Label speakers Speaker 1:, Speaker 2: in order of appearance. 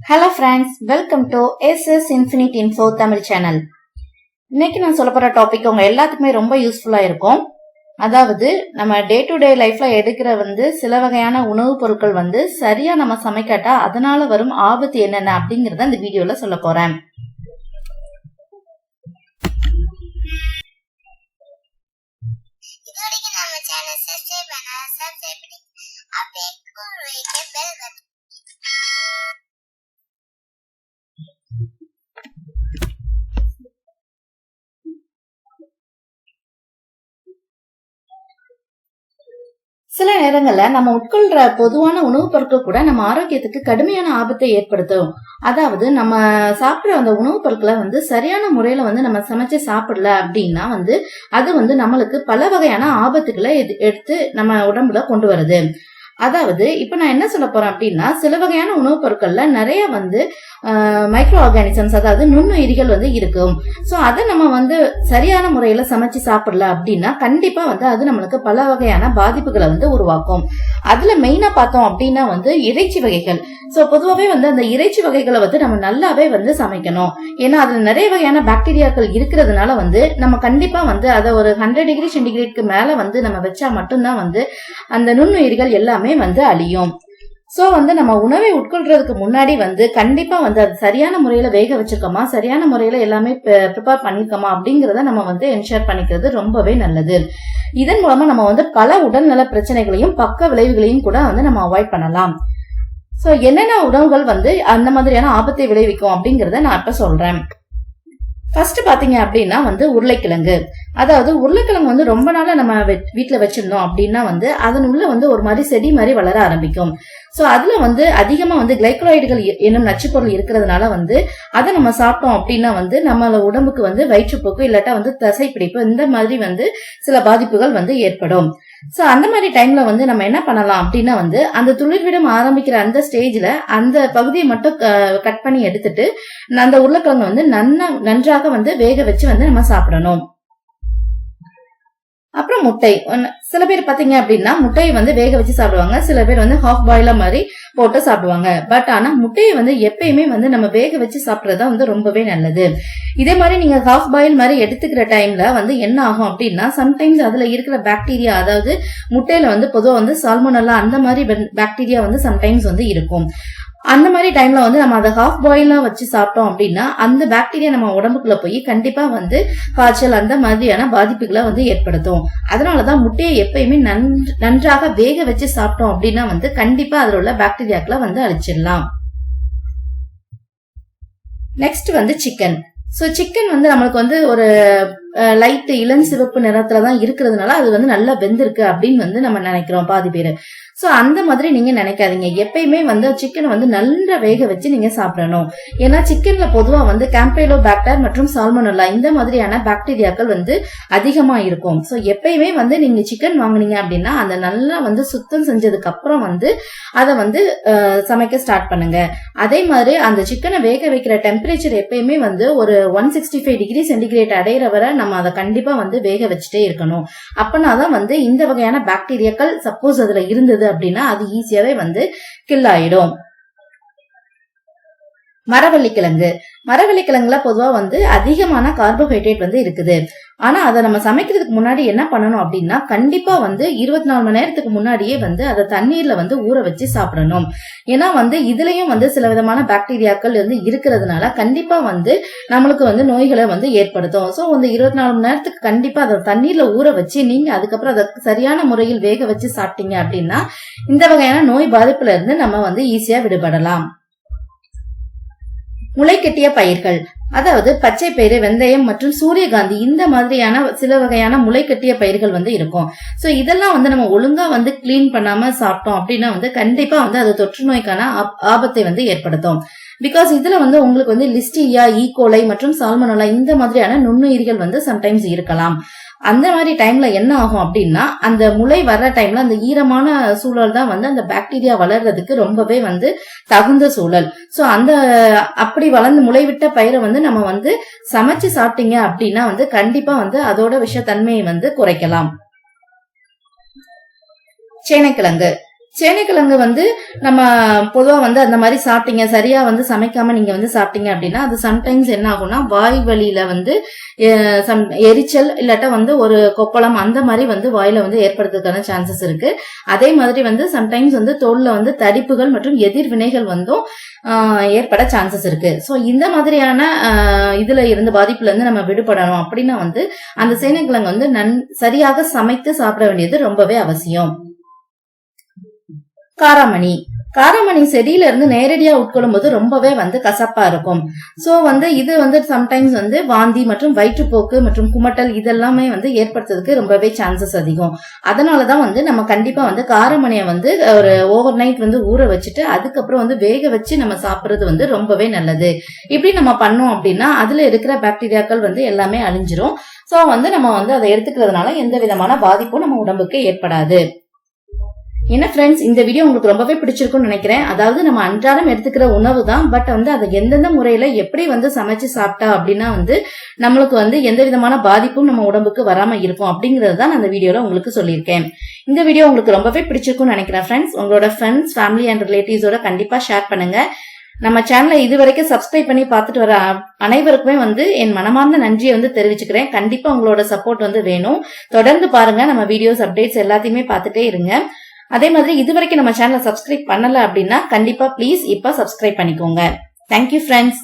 Speaker 1: Hello friends, welcome to SS Infinite Info Tamil channel. இன்னைக்கு நான் சொல்ல போற டாபிக் உங்க எல்லாத்துக்குமே ரொம்ப யூஸ்ஃபுல்லா இருக்கும். அதாவது நம்ம டே டு டே லைஃப்ல எடுக்கிற சில வகையான உணவுப் பொருட்கள் சரியா நம்ம சமைக்காட்டா அதனால வரும் ஆபத்து என்னென்ன அப்படிங்கறத இந்த வீடியோல சொல்ல போறேன். சில நேரங்கள்ல நம்ம உட்கொள்ற பொதுவான உணவுப் பொருட்கள் கூட நம்ம ஆரோக்கியத்துக்கு கடுமையான ஆபத்தை ஏற்படுத்தும். அதாவது நம்ம சாப்பிடுற அந்த உணவுப் பொருட்களை சரியான முறையில நம்ம சமைச்சு சாப்பிடல அப்படின்னா அது நம்மளுக்கு பல வகையான ஆபத்துக்களை எடுத்து நம்ம உடம்புல கொண்டு வருது. அதாவது இப்ப நான் என்ன சொல்ல போறேன் அப்படின்னா, சில வகையான உணவுப் பொருட்கள்ல நிறைய மைக்ரோ ஆர்கானிசம்ஸ், அதாவது நுண்ணுயிரிகள் இருக்கும். சோ அதை நம்ம சரியான முறையில சமைச்சு சாப்பிடல அப்படின்னா கண்டிப்பா அது நம்மளுக்கு பல வகையான பாதிப்புகளை உருவாக்கும். அதுல மெயினா பார்த்தோம் அப்படின்னா இறைச்சி வகைகள். சோ பொதுவாவே அந்த இறைச்சி வகைகளை நம்ம நல்லாவே சமைக்கணும். ஏன்னா அதுல நிறைய வகையான பாக்டீரியாக்கள் இருக்கிறதுனால நம்ம கண்டிப்பா அதை ஒரு 100 டிகிரி சென்டிகிரேட்க்கு மேல நம்ம வச்சா மட்டும்தான் அந்த நுண்ணுயிர்கள் எல்லாமே அழியும். சோ நம்ம உணவை உட்கொள்றதுக்கு முன்னாடி கண்டிப்பா அது சரியான முறையில வேக வச்சிருக்கோமா, சரியான முறையில எல்லாமே ப்ரிப்பேர் பண்ணிருக்கோமா அப்படிங்கறத நம்ம என்ஷூர் பண்ணிக்கிறது ரொம்பவே நல்லது. இதன் மூலமா நம்ம பல உடல்நல பிரச்சனைகளையும் பக்க விளைவுகளையும் கூட நம்ம அவாய்ட் பண்ணலாம். சோ என்னென்ன உணவுகள் அந்த மாதிரியான ஆபத்தை விளைவிக்கும் அப்படிங்கறத நான் இப்ப சொல்றேன். ஃபர்ஸ்ட் பாத்தீங்க அப்படின்னா உருளைக்கிழங்கு. அதாவது உருளைக்கிழங்கு ரொம்ப நாளா நம்ம வீட்டுல வச்சிருந்தோம் அப்படின்னா அதன் உள்ள ஒரு மாதிரி செடி மாதிரி வளர ஆரம்பிக்கும். சோ அதுல அதிகமா கிளைக்கோலைடுகள் என்னும் நச்சுப்பொருள் இருக்கிறதுனால அதை நம்ம சாப்பிட்டோம் அப்படின்னா நம்ம உடம்புக்கு வயிற்றுப்போக்கு இல்லாட்டா தசை பிடிப்பு இந்த மாதிரி சில பாதிப்புகள் ஏற்படும். சோ அந்த மாதிரி டைம்ல நம்ம என்ன பண்ணலாம் அப்படின்னா அந்த துளிர்விடம் ஆரம்பிக்கிற அந்த ஸ்டேஜ்ல அந்த பகுதியை மட்டும் கட் பண்ணி எடுத்துட்டு அந்த உருளைக்கிழங்கு நன்றாக வேக வச்சு நம்ம சாப்பிடணும். அப்புறம் முட்டை. சில பேர் பாத்தீங்க அப்படின்னா முட்டையை வேக வச்சு சாப்பிடுவாங்க. சில பேர் ஹாஃப் பாயிலா மாதிரி போட்டு சாப்பிடுவாங்க. பட் ஆனா முட்டையை எப்பயுமே நம்ம வேக வச்சு சாப்பிடுறதா ரொம்பவே நல்லது. இதே மாதிரி நீங்க ஹாஃப் பாயில் மாதிரி எடுத்துக்கிற டைம்ல என்ன ஆகும் அப்படின்னா, சம்டைம்ஸ் அதுல இருக்கிற பாக்டீரியா, அதாவது முட்டையில பொதுவா சால்மோனல்லா அந்த மாதிரி பாக்டீரியா சம்டைம்ஸ் இருக்கும். அந்த மாதிரி டைம்ல நம்ம அதை ஹாஃப் பாயிலா வச்சு சாப்பிட்டோம் அப்படின்னா அந்த பாக்டீரியா நம்ம உடம்புக்குள்ள போய் கண்டிப்பா காய்ச்சல் அந்த மாதிரியான பாதிப்புகளை ஏற்படுத்தும். அதனாலதான் முட்டையை எப்பயுமே நன்றாக வேக வச்சு சாப்பிட்டோம் அப்படின்னா கண்டிப்பா அதுல உள்ள பாக்டீரியாக்களை அழிச்சிடலாம். Next chicken. சோ சிக்கன் நம்மளுக்கு ஒரு லைட் இளம் சிவப்பு நிறத்துலதான் இருக்கிறதுனால அது நல்லா வெந்திருக்கு அப்படின்னு நம்ம நினைக்கிறோம் பாதி பேரு. சோ அந்த மாதிரி நீங்க நினைக்காதீங்க. எப்பயுமே சிக்கன் நல்லா வேக வச்சு நீங்க சாப்பிடணும். ஏன்னா சிக்கன்ல பொதுவா கேம்பேலோ பாக்டர் மற்றும் சால்மோனல்லா இந்த மாதிரியான பாக்டீரியாக்கள் அதிகமா இருக்கும். சோ எப்பயுமே நீங்க சிக்கன் வாங்குனீங்க அப்படின்னா அந்த நல்லா சுத்தம் செஞ்சதுக்கு அப்புறம் அதை சமைக்க ஸ்டார்ட் பண்ணுங்க. அதே மாதிரி அந்த சிக்கனை வேக வைக்கிற டெம்பரேச்சர் எப்பயுமே ஒரு 165 டிகிரி சென்டிகிரேட் அடையிற வரை நம்ம அதை கண்டிப்பா வேக வச்சுட்டே இருக்கணும். அப்பனாதான் இந்த வகையான பாக்டீரியாக்கள் சப்போஸ் அதுல இருந்தது அப்படின்னா அது ஈஸியாவே கில் ஆயிடும். மரவள்ளிக்கிழங்கு. மரவள்ளிக்கிழங்குல பொதுவா அதிகமான கார்போஹைட்ரேட் இருக்குது. ஆனா அதை நம்ம சமைக்கிறதுக்கு முன்னாடி என்ன பண்ணணும் அப்படின்னா, கண்டிப்பா 24 மணி நேரத்துக்கு முன்னாடியே அதை தண்ணீர்ல ஊற வச்சு சாப்பிடணும். ஏன்னா இதுலயும் சில விதமான பாக்டீரியாக்கள் இருக்கிறதுனால கண்டிப்பா நம்மளுக்கு நோய்களை ஏற்படுத்தும். சோ 24 மணி நேரத்துக்கு கண்டிப்பா அதை தண்ணீர்ல ஊற வச்சு நீங்க அதுக்கப்புறம் அதை சரியான முறையில் வேக வச்சு சாப்பிட்டீங்க அப்படின்னா இந்த வகையான நோய் பாதிப்புல இருந்து நம்ம ஈஸியா விடுபடலாம். முளைக்கட்டிய பயிர்கள். அதாவது பச்சை பயிறு, வெந்தயம் மற்றும் சூரியகாந்தி இந்த மாதிரியான சில வகையான முளைக்கட்டிய பயிர்கள் இருக்கும். சோ இதெல்லாம் நம்ம ஒழுங்கா கிளீன் பண்ணாம சாப்பிட்டோம் அப்படின்னா கண்டிப்பா அது தொற்று நோய்க்கான ஆபத்தை ஏற்படுத்தும். பிகாஸ் இதுல உங்களுக்கு லிஸ்டீரியா, E.Coli மற்றும் சால்மோனல்லா இந்த மாதிரியான நுண்ணுயிர்கள் சம்டைம்ஸ் இருக்கலாம். அந்த மாதிரி டைம்ல என்ன ஆகும் அப்படின்னா, அந்த முளை வர்ற டைம்ல அந்த ஈரமான சூழல் தான் அந்த பாக்டீரியா வளர்றதுக்கு ரொம்பவே தகுந்த சூழல். சோ அந்த அப்படி வளர்ந்து முளைவிட்ட பயிரை நம்ம சமைச்சு சாப்பிட்டீங்க அப்படின்னா கண்டிப்பா அதோட விஷத்தன்மையை குறைக்கலாம். சேனைக்கிழங்கு. சேனைக்கிழங்கு வந்து நம்ம பொதுவா வந்து அந்த மாதிரி சாப்பிட்டீங்க, சரியா வந்து சமைக்காம நீங்க வந்து சாப்பிட்டீங்க அப்படின்னா அது சம்டைம்ஸ் என்ன ஆகும்னா வாய் வழியில வந்து எரிச்சல் இல்லாட்ட வந்து ஒரு கொப்பளம் அந்த மாதிரி வந்து வாயில வந்து ஏற்படுறதுக்கான சான்சஸ் இருக்கு. அதே மாதிரி வந்து சம்டைம்ஸ் வந்து தோல்ல வந்து தடிப்புகள் மற்றும் எதிர்வினைகள் வந்தும் ஏற்பட சான்சஸ் இருக்கு. ஸோ இந்த மாதிரியான இதுல இருந்து பாதிப்புல இருந்து நம்ம விடுபடணும் அப்படின்னா வந்து அந்த சேனைக்கிழங்கு வந்து சரியாக சமைத்து சாப்பிட வேண்டியது ரொம்பவே அவசியம். காராமணி செடியில இருந்து நேரடியா உட்கொள்ளும் போது ரொம்பவே வந்து கசப்பா இருக்கும். சோ வந்து இது வந்து சம்டைம்ஸ் வந்து வாந்தி மற்றும் வயிற்றுப்போக்கு மற்றும் குமட்டல் இதெல்லாமே வந்து ஏற்படுத்துறதுக்கு ரொம்பவே சான்சஸ் அதிகம். அதனாலதான் வந்து நம்ம கண்டிப்பா வந்து காராமணியை வந்து ஒரு ஓவர் நைட் வந்து ஊற வச்சுட்டு அதுக்கப்புறம் வந்து வேக வச்சு நம்ம சாப்பிடுறது வந்து ரொம்பவே நல்லது. இப்படி நம்ம பண்ணோம் அப்படின்னா அதுல இருக்கிற பாக்டீரியாக்கள் வந்து எல்லாமே அழிஞ்சிரும். சோ வந்து நம்ம வந்து அதை எடுத்துக்கிறதுனால எந்த விதமான பாதிப்பும் நம்ம உடம்புக்கு ஏற்படாது. என்ன ஃப்ரெண்ட்ஸ், இந்த வீடியோ உங்களுக்கு ரொம்பவே பிடிச்சிருக்கும்னு நினைக்கிறேன். அதாவது நம்ம அன்றாடம் எடுத்துக்கிற உணவு தான், பட் வந்து அதை எந்தெந்த முறையில எப்படி வந்து சமைச்சு சாப்பிட்டா அப்படின்னா வந்து நம்மளுக்கு வந்து எந்த விதமான பாதிப்பும் நம்ம உடம்புக்கு வராம இருக்கும் அப்படிங்கறது தான் அந்த வீடியோல உங்களுக்கு சொல்லியிருக்கேன். இந்த வீடியோ உங்களுக்கு ரொம்பவே பிடிச்சிருக்கும்னு நினைக்கிறேன் ஃப்ரெண்ட்ஸ். உங்களோட ஃப்ரெண்ட்ஸ், ஃபேமிலி அண்ட் ரிலேட்டிவ்ஸோட கண்டிப்பா ஷேர் பண்ணுங்க. நம்ம சேனலை இதுவரைக்கும் சப்ஸ்கிரைப் பண்ணி பார்த்துட்டு வர அனைவருக்குமே வந்து என் மனமார்ந்த நன்றியை வந்து தெரிவிச்சுக்கிறேன். கண்டிப்பா உங்களோட சப்போர்ட் வந்து வேணும். தொடர்ந்து பாருங்க, நம்ம வீடியோஸ் அப்டேட்ஸ் எல்லாத்தையுமே பார்த்துட்டே இருங்க. அதே மாதிரி இதுவரைக்கும் நம்ம சேனலை சப்ஸ்கிரைப் பண்ணல அப்படின்னா கண்டிப்பா ப்ளீஸ் இப்ப சப்ஸ்கிரைப் பண்ணிக்கோங்க. Thank you friends.